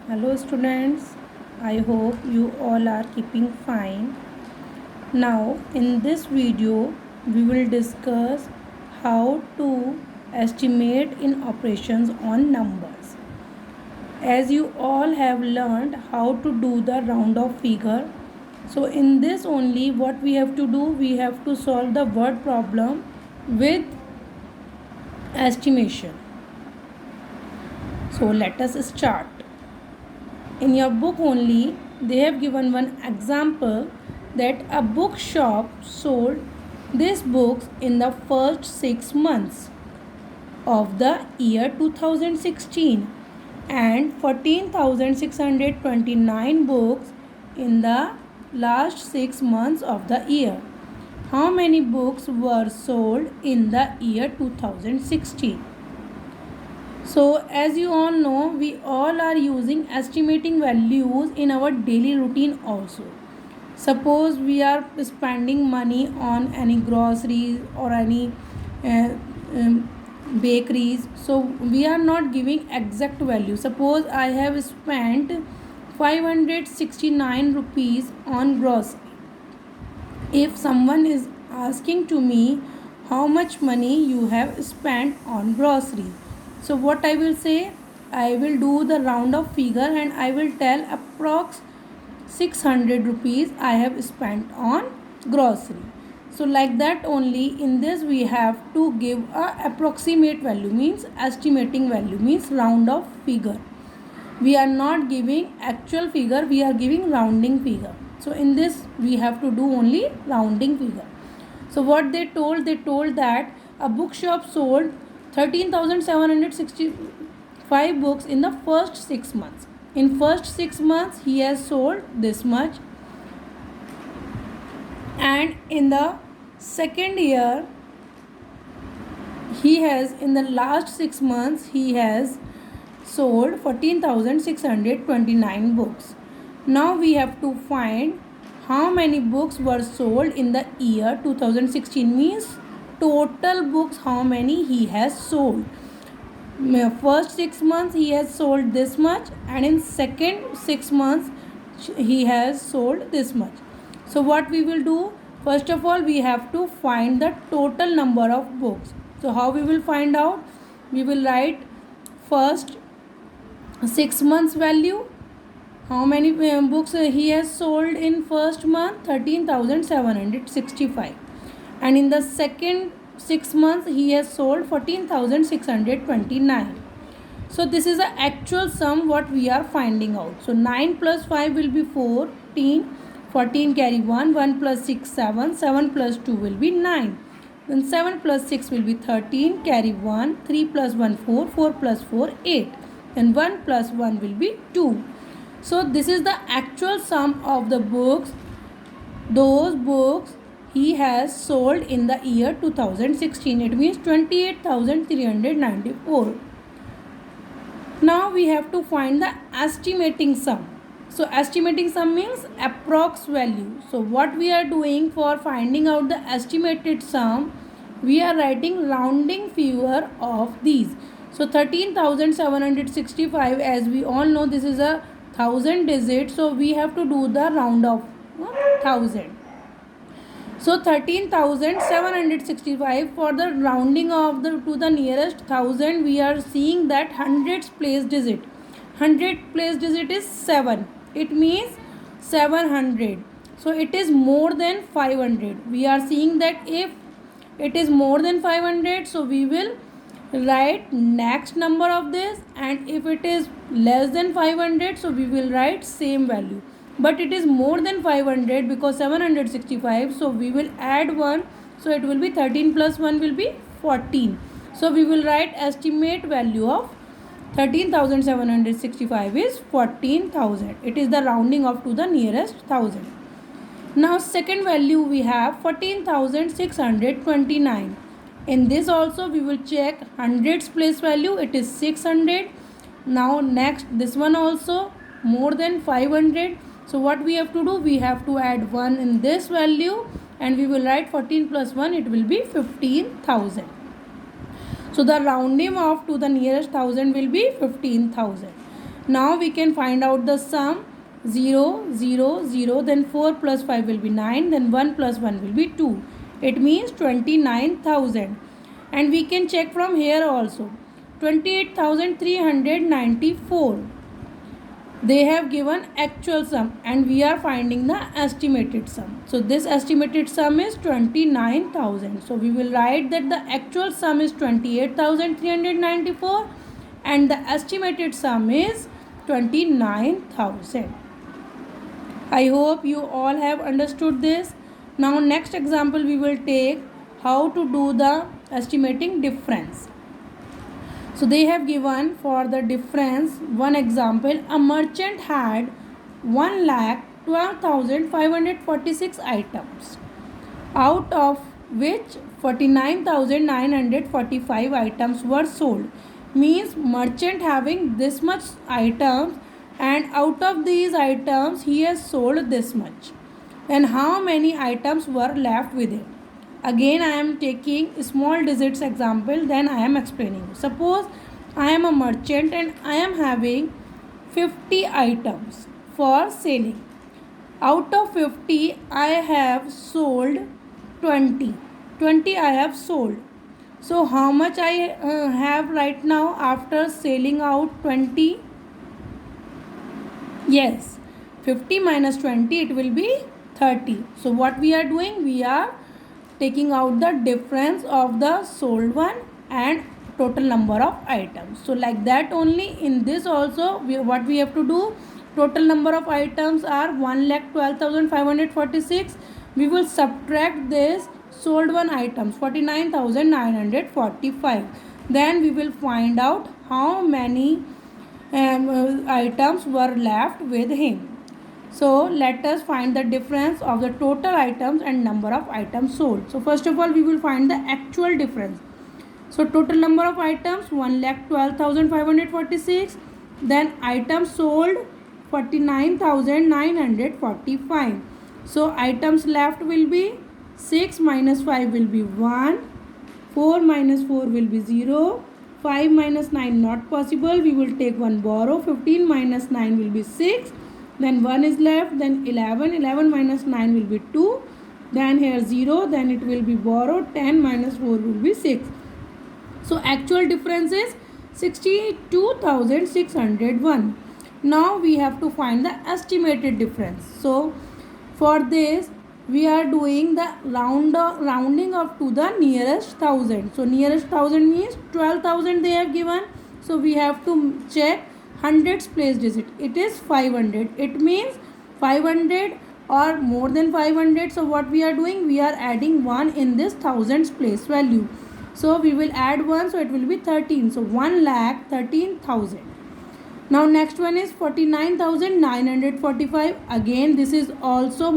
Hello students, I hope you all are keeping fine. Now in this video we will discuss how to estimate in operations on numbers. As you all have learned how to do the round off figure, so in this only what we have to do, we have to solve the word problem with estimation. So let us start. In your book only they have given one example that a bookshop sold these books in the first 6 months of the year 2016 and 14,629 books in the last 6 months of the year. How many books were sold in the year 2016? So as you all know, we all are using estimating values in our daily routine also. Suppose we are spending money on any groceries or any uh, bakeries, so we are not giving exact value. Suppose I have spent 569 rupees on grocery. If someone is asking to me how much money you have spent on grocery, so what I will say, I will do the round of figure and I will tell approx 600 rupees I have spent on grocery. So like that only, in this we have to give a approximate value, means estimating value, means round of figure. We are not giving actual figure, we are giving rounding figure. So in this we have to do only rounding figure. So what they told that a bookshop sold 13,765 books in the first 6 months. In first 6 months he has sold this much, and in the second year he has, in the last 6 months he has sold 14,629 books. Now we have to find how many books were sold in the year 2016, means total books how many he has sold. First 6 months he has sold this much, and in second 6 months he has sold this much. So what we will do, first of all we have to find the total number of books. So how we will find out, we will write first 6 months value, how many books he has sold in first month, 13,765, and in the second 6 months he has sold 14,629. So this is the actual sum what we are finding out. So 9 plus 5 will be 14, 14 carry 1 plus 6 7, 7 plus 2 will be 9, then 7 plus 6 will be 13, carry 1, 3 plus 1 4, 4 plus 4 8, then 1 plus 1 will be 2. So this is the actual sum of the books, those books he has sold in the year 2016. It means 28,394. Now we have to find the estimating sum. So estimating sum means approx value. So what we are doing for finding out the estimated sum, we are writing rounding figure of these. So 13,765, as we all know, this is a 1000 digit, so we have to do the round of 1000. So 13,765, for the rounding of to the nearest 1000, we are seeing that hundreds place digit. 100 place digit is 7. It means 700. So it is more than 500. We are seeing that if it is more than 500, so we will write next number of this, and if it is less than 500, so we will write same value. But it is more than 500 because 765, so we will add 1, so it will be 13 plus 1 will be 14. So we will write estimate value of 13,765 is 14,000. It is the rounding of to the nearest 1000. Now second value we have 14,629. In this also we will check hundreds place value, it is 600. Now next this one also more than 500. So what we have to do, we have to add 1 in this value, and we will write 14 plus 1, it will be 15,000. So the rounding off to the nearest 1000 will be 15,000. Now we can find out the sum. 0, 0, 0, then 4 plus 5 will be 9, then 1 plus 1 will be 2. It means 29,000. And we can check from here also. 28,394. They have given actual sum and we are finding the estimated sum. So this estimated sum is 29,000. So we will write that the actual sum is 28,394 and the estimated sum is 29,000. I hope you all have understood this. Now next example we will take how to do the estimating difference. So they have given for the difference one example. A merchant had 1,12,546 items, out of which 49,945 items were sold. Means merchant having this much items and out of these items he has sold this much. And how many items were left with him? Again I am taking small digits example, then I am explaining. Suppose I am a merchant and I am having 50 items for selling. Out of 50 I have sold 20. 20 I have sold. So how much I have right now after selling out 20? Yes, 50 minus 20 it will be 30. So what we are doing? We are taking out the difference of the sold one and total number of items. So like that only in this also what we have to do, total number of items are 1,12,546. We will subtract this sold one items 49,945. Then we will find out how many items were left with him. So let us find the difference of the total items and number of items sold. So first of all we will find the actual difference. So total number of items 1,12,546. Then items sold 49,945. So items left will be 6 minus 5 will be 1. 4 minus 4 will be 0. 5 minus 9 not possible. We will take one borrow. 15 minus 9 will be 6. Then 1 is left, then 11. 11 minus 9 will be 2. Then here 0, then it will be borrowed. 10 minus 4 will be 6. So actual difference is 62,601. Now we have to find the estimated difference. So for this we are doing the rounding up to the nearest thousand. So nearest thousand means 12,000 they have given. So we have to check hundreds place digit. It is 500. It means 500 or more than 500. So what we are doing? We are adding 1 in this thousands place value. So we will add 1. So it will be 13. So 1,13,000. Now next one is 49,945. Again this is also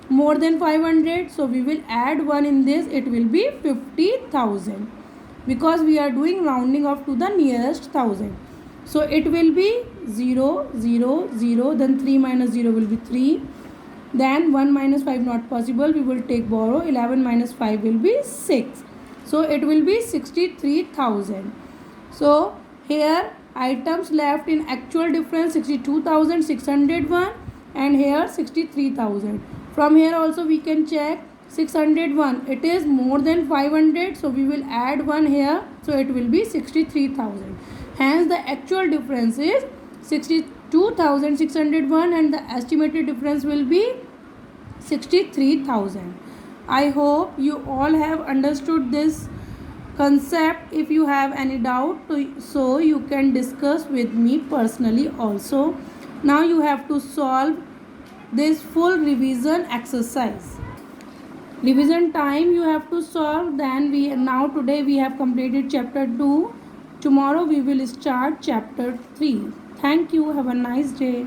more than 500. So we will add 1 in this. It will be 50,000. Because we are doing rounding off to the nearest thousand. So it will be 0, 0, 0. Then 3 minus 0 will be 3. Then 1 minus 5 not possible. We will take borrow. 11 minus 5 will be 6. So it will be 63,000. So here items left in actual difference 62,601 and here 63,000. From here also we can check 601. It is more than 500. So we will add 1 here. So it will be 63,000. Hence the actual difference is 62,601 and the estimated difference will be 63,000. I hope you all have understood this concept. If you have any doubt, so you can discuss with me personally also. Now you have to solve this full revision exercise. Revision time you have to solve. Then today we have completed chapter 2. Tomorrow we will start chapter 3. Thank you. Have a nice day.